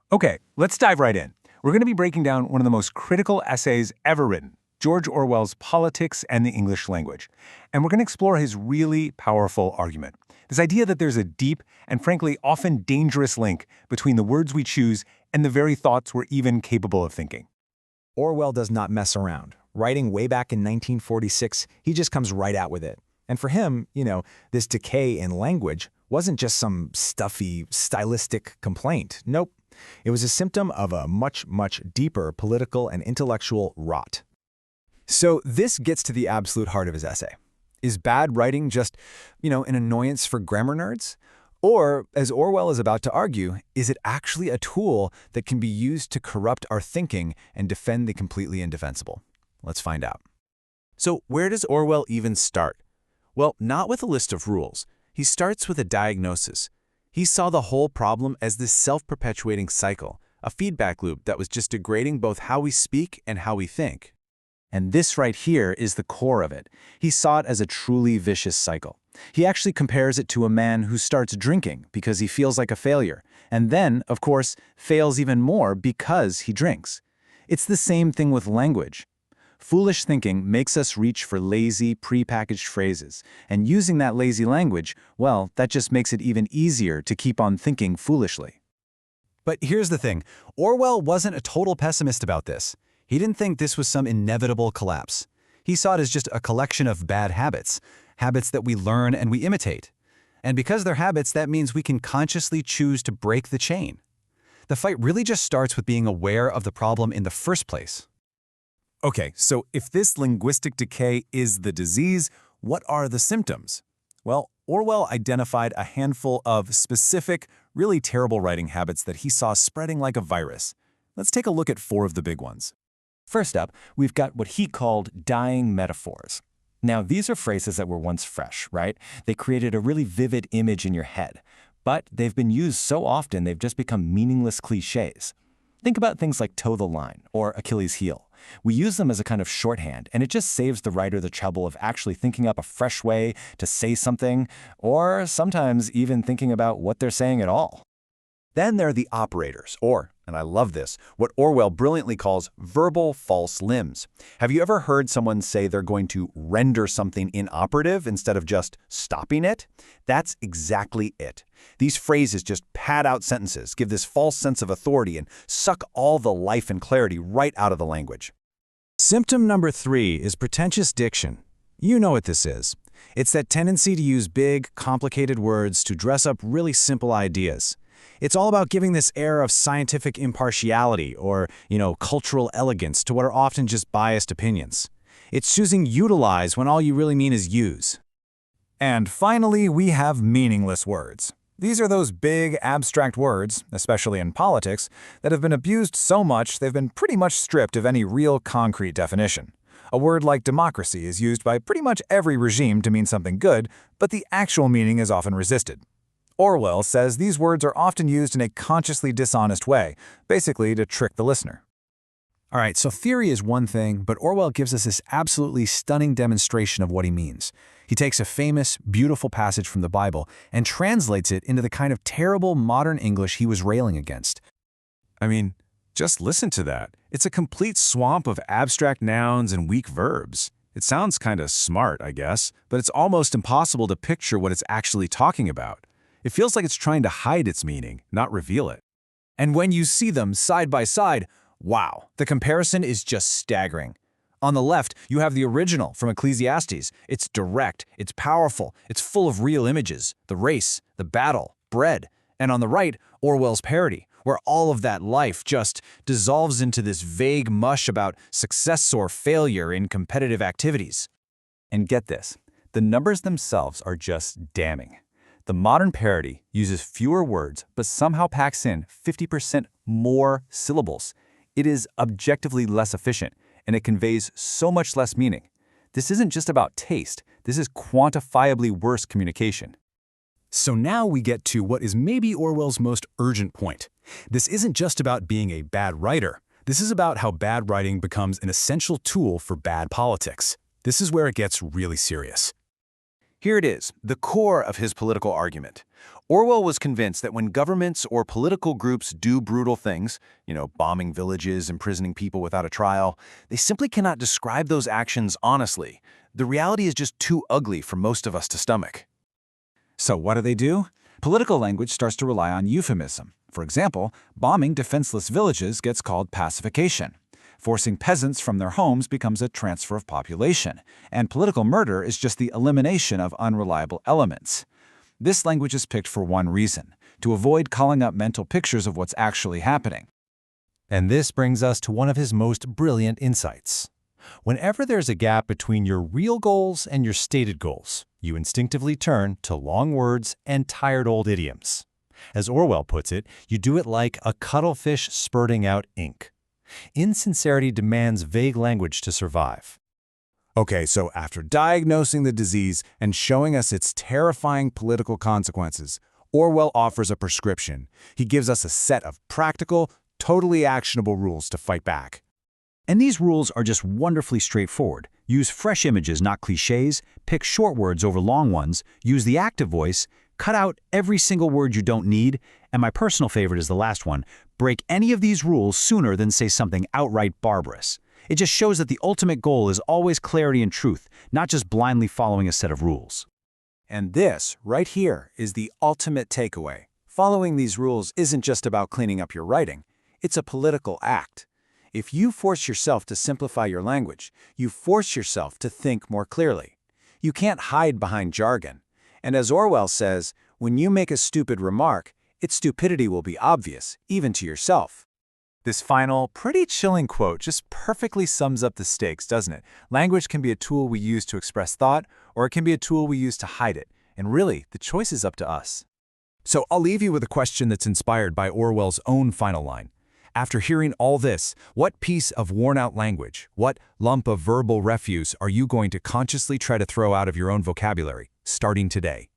Okay, let's dive right in. We're going to be breaking down one of the most critical essays ever written, George Orwell's Politics and the English Language. And we're going to explore his really powerful argument. This idea that there's a deep and frankly often dangerous link between the words we choose and the very thoughts we're even capable of thinking. Orwell does not mess around. Writing way back in 1946, he just comes right out with it. And for him, this decay in language wasn't just some stuffy, stylistic complaint. Nope. It was a symptom of a much, much deeper political and intellectual rot. So this gets to the absolute heart of his essay. Is bad writing just, an annoyance for grammar nerds? Or, as Orwell is about to argue, is it actually a tool that can be used to corrupt our thinking and defend the completely indefensible? Let's find out. So where does Orwell even start? Well, not with a list of rules. He starts with a diagnosis. He saw the whole problem as this self-perpetuating cycle, a feedback loop that was just degrading both how we speak and how we think. And this right here is the core of it. He saw it as a truly vicious cycle. He actually compares it to a man who starts drinking because he feels like a failure, and then, of course, fails even more because he drinks. It's the same thing with language. Foolish thinking makes us reach for lazy, prepackaged phrases, and using that lazy language, well, that just makes it even easier to keep on thinking foolishly. But here's the thing. Orwell wasn't a total pessimist about this. He didn't think this was some inevitable collapse. He saw it as just a collection of bad habits, habits that we learn and we imitate. And because they're habits, that means we can consciously choose to break the chain. The fight really just starts with being aware of the problem in the first place. Okay, so if this linguistic decay is the disease, what are the symptoms? Well, Orwell identified a handful of specific, really terrible writing habits that he saw spreading like a virus. Let's take a look at 4 of the big ones. First up, we've got what he called dying metaphors. Now, these are phrases that were once fresh, right? They created a really vivid image in your head, but they've been used so often they've just become meaningless cliches. Think about things like toe the line or Achilles heel. We use them as a kind of shorthand, and it just saves the writer the trouble of actually thinking up a fresh way to say something, or sometimes even thinking about what they're saying at all. Then there are the operators, or, and I love this, what Orwell brilliantly calls verbal false limbs. Have you ever heard someone say they're going to render something inoperative instead of just stopping it? That's exactly it. These phrases just pad out sentences, give this false sense of authority, and suck all the life and clarity right out of the language. Symptom number 3 is pretentious diction. You know what this is. It's that tendency to use big, complicated words to dress up really simple ideas. It's all about giving this air of scientific impartiality or, cultural elegance to what are often just biased opinions. It's choosing utilize when all you really mean is use. And finally, we have meaningless words. These are those big, abstract words, especially in politics, that have been abused so much they've been pretty much stripped of any real concrete definition. A word like democracy is used by pretty much every regime to mean something good, but the actual meaning is often resisted. Orwell says these words are often used in a consciously dishonest way, basically to trick the listener. All right, so theory is one thing, but Orwell gives us this absolutely stunning demonstration of what he means. He takes a famous, beautiful passage from the Bible and translates it into the kind of terrible modern English he was railing against. I mean, just listen to that. It's a complete swamp of abstract nouns and weak verbs. It sounds kind of smart, I guess, but it's almost impossible to picture what it's actually talking about. It feels like it's trying to hide its meaning, not reveal it. And when you see them side by side, wow, the comparison is just staggering. On the left, you have the original from Ecclesiastes. It's direct, it's powerful, it's full of real images, the race, the battle, bread. And on the right, Orwell's parody, where all of that life just dissolves into this vague mush about success or failure in competitive activities. And get this, the numbers themselves are just damning. The modern parody uses fewer words but somehow packs in 50% more syllables. It is objectively less efficient, and it conveys so much less meaning. This isn't just about taste. This is quantifiably worse communication. So now we get to what is maybe Orwell's most urgent point. This isn't just about being a bad writer. This is about how bad writing becomes an essential tool for bad politics. This is where it gets really serious. Here it is, the core of his political argument. Orwell was convinced that when governments or political groups do brutal things, bombing villages, imprisoning people without a trial, they simply cannot describe those actions honestly. The reality is just too ugly for most of us to stomach. So what do? Political language starts to rely on euphemism. For example, bombing defenseless villages gets called pacification. Forcing peasants from their homes becomes a transfer of population, and political murder is just the elimination of unreliable elements. This language is picked for one reason: to avoid calling up mental pictures of what's actually happening. And this brings us to one of his most brilliant insights. Whenever there's a gap between your real goals and your stated goals, you instinctively turn to long words and tired old idioms. As Orwell puts it, you do it like a cuttlefish spurting out ink. Insincerity demands vague language to survive. Okay, so after diagnosing the disease and showing us its terrifying political consequences, Orwell offers a prescription. He gives us a set of practical, totally actionable rules to fight back. And these rules are just wonderfully straightforward. Use fresh images, not cliches, pick short words over long ones, use the active voice, cut out every single word you don't need, and my personal favorite is the last one: break any of these rules sooner than say something outright barbarous. It just shows that the ultimate goal is always clarity and truth, not just blindly following a set of rules. And this, right here, is the ultimate takeaway. Following these rules isn't just about cleaning up your writing. It's a political act. If you force yourself to simplify your language, you force yourself to think more clearly. You can't hide behind jargon. And as Orwell says, when you make a stupid remark, its stupidity will be obvious, even to yourself. This final, pretty chilling quote just perfectly sums up the stakes, doesn't it? Language can be a tool we use to express thought, or it can be a tool we use to hide it. And really, the choice is up to us. So I'll leave you with a question that's inspired by Orwell's own final line. After hearing all this, what piece of worn-out language, what lump of verbal refuse are you going to consciously try to throw out of your own vocabulary, starting today?